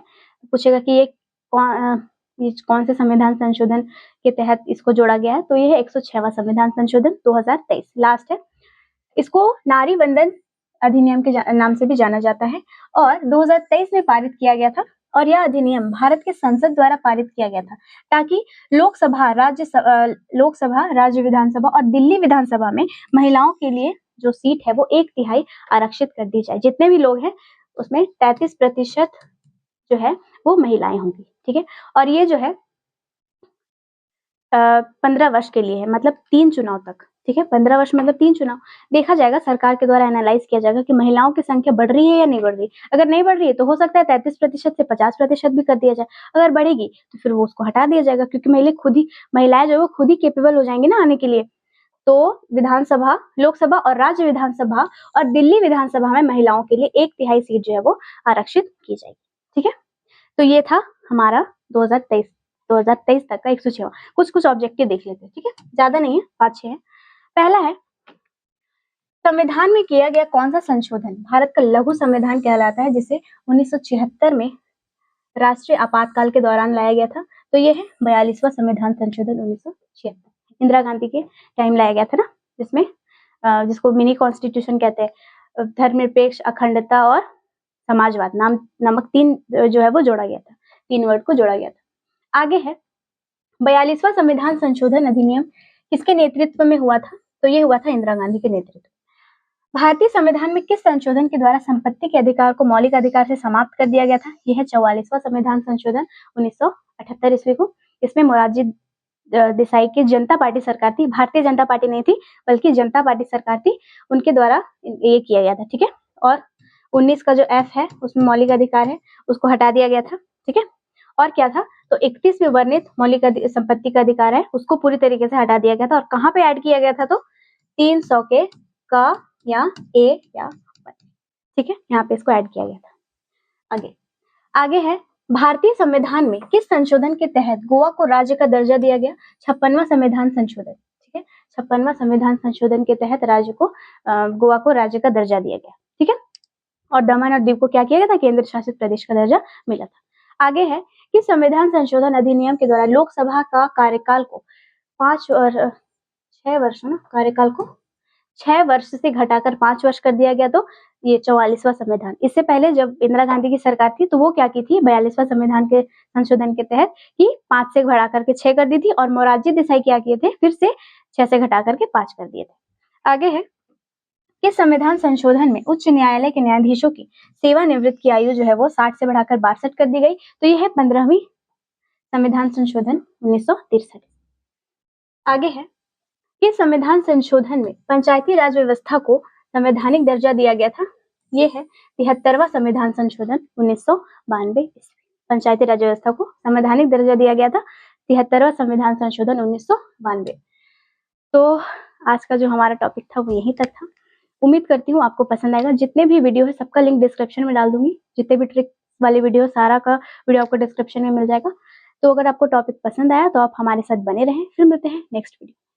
पूछेगा कि ये कौन से संविधान संशोधन के तहत इसको जोड़ा गया है, तो ये है 106वां संविधान संशोधन 2023। लास्ट है, इसको नारी वंदन अधिनियम के नाम से भी जाना जाता है, और 2023 में पारित किया गया था। और यह अधिनियम भारत के संसद द्वारा पारित किया गया था ताकि लोकसभा, राज्य विधानसभा और दिल्ली विधानसभा में महिलाओं के लिए जो सीट है वो 1/3 आरक्षित कर दी जाए। जितने भी लोग हैं उसमें 33% जो है वो महिलाएं होंगी। ठीक है, और ये जो है 15 वर्ष के लिए है, मतलब 3 चुनाव तक। ठीक है, 15 वर्ष मतलब 3 चुनाव। देखा जाएगा, सरकार के द्वारा एनालाइज किया जाएगा कि महिलाओं की संख्या बढ़ रही है या नहीं बढ़ रही। अगर नहीं बढ़ रही है तो हो सकता है 33% से 50% भी कर दिया जाए। अगर बढ़ेगी तो फिर वो उसको हटा दिया जाएगा, क्योंकि महिलाएं जो है वो खुद ही कैपेबल हो जाएंगी ना आने के लिए। तो विधानसभा, लोकसभा और राज्य विधानसभा और दिल्ली विधानसभा में महिलाओं के लिए 1/3 सीट जो है वो आरक्षित की जाएगी। ठीक है, तो ये था हमारा 2023 तक का 106। कुछ ऑब्जेक्टिव देख लेते हैं। ठीक है, ज्यादा नहीं है, 5-6 है। पहला है, संविधान में किया गया कौन सा संशोधन भारत का लघु संविधान कहलाता है, जिसे 1976 में राष्ट्रीय आपातकाल के दौरान लाया गया था। तो ये है 42वां संविधान संशोधन 1976, इंदिरा गांधी के टाइम लाया गया था ना, जिसमें जिसको मिनी कॉन्स्टिट्यूशन कहते हैं। धर्मनिरपेक्ष, अखंडता और समाजवाद नामक 3 जो है वो जोड़ा गया था, 3 वर्ड को जोड़ा गया था। आगे है 42वां संविधान संशोधन अधिनियम किसके नेतृत्व में हुआ था? तो ये हुआ था इंदिरा गांधी के नेतृत्व। भारतीय संविधान में किस संशोधन के द्वारा संपत्ति के अधिकार को मौलिक अधिकार से समाप्त कर दिया गया था? यह है 44वां संविधान संशोधन 1978 ईस्वी को। इसमें मोरारजी देसाई की जनता पार्टी सरकार थी, भारतीय जनता पार्टी नहीं थी बल्कि जनता पार्टी सरकार थी, उनके द्वारा ये किया गया था। ठीक है, और 19 का जो F है उसमें मौलिक अधिकार है, उसको हटा दिया गया था। ठीक है, और क्या था, तो 31 में वर्णित मौलिक संपत्ति का अधिकार है उसको पूरी तरीके से हटा दिया गया था। और कहाँ पे ऐड किया गया था? तो 300 के का या ए या वन। ठीक है, यहाँ पे इसको ऐड किया गया था। आगे है, भारतीय संविधान में किस संशोधन के तहत गोवा को राज्य का दर्जा दिया गया? 56वां संविधान संशोधन। ठीक है, 56वां संविधान संशोधन के तहत राज्य को गोवा को राज्य का दर्जा दिया गया। ठीक है, और दमन और दीव को क्या किया गया था? केंद्र शासित प्रदेश का दर्जा मिला था। आगे है कि संविधान संशोधन अधिनियम के द्वारा लोकसभा का कार्यकाल को 6 वर्ष ना, कार्यकाल को 6 वर्ष से घटाकर 5 वर्ष कर दिया गया। तो ये 44वां संविधान। इससे पहले जब इंदिरा गांधी की सरकार थी तो वो क्या की थी, 42वां संविधान के संशोधन के तहत कि 5 से बढ़ा करके 6 कर दी थी, और मोरारजी देसाई क्या किए थे, फिर से 6 से घटा करके 5 कर दिए थे। आगे है कि संविधान संशोधन में उच्च न्यायालय के न्यायाधीशों की सेवानिवृत्त की आयु जो है वो 60 से बढ़ाकर 62 कर दी गई। तो ये है 15वीं संविधान संशोधन 1963। आगे है कि संविधान संशोधन में पंचायती राज व्यवस्था को संवैधानिक दर्जा दिया गया था। ये है 73वां संविधान संशोधन 1992 ईस्वी। पंचायती राज व्यवस्था को संवैधानिक दर्जा दिया गया था, 73वां संविधान संशोधन 1992। तो आज का जो हमारा टॉपिक था वो यहीं तक था। उम्मीद करती हूँ आपको पसंद आएगा। जितने भी वीडियो है सबका लिंक डिस्क्रिप्शन में डाल दूंगी, जितने भी ट्रिक वाले वीडियो सारा का वीडियो आपको डिस्क्रिप्शन में मिल जाएगा। तो अगर आपको टॉपिक पसंद आया तो आप हमारे साथ बने रहें। फिर मिलते हैं नेक्स्ट वीडियो।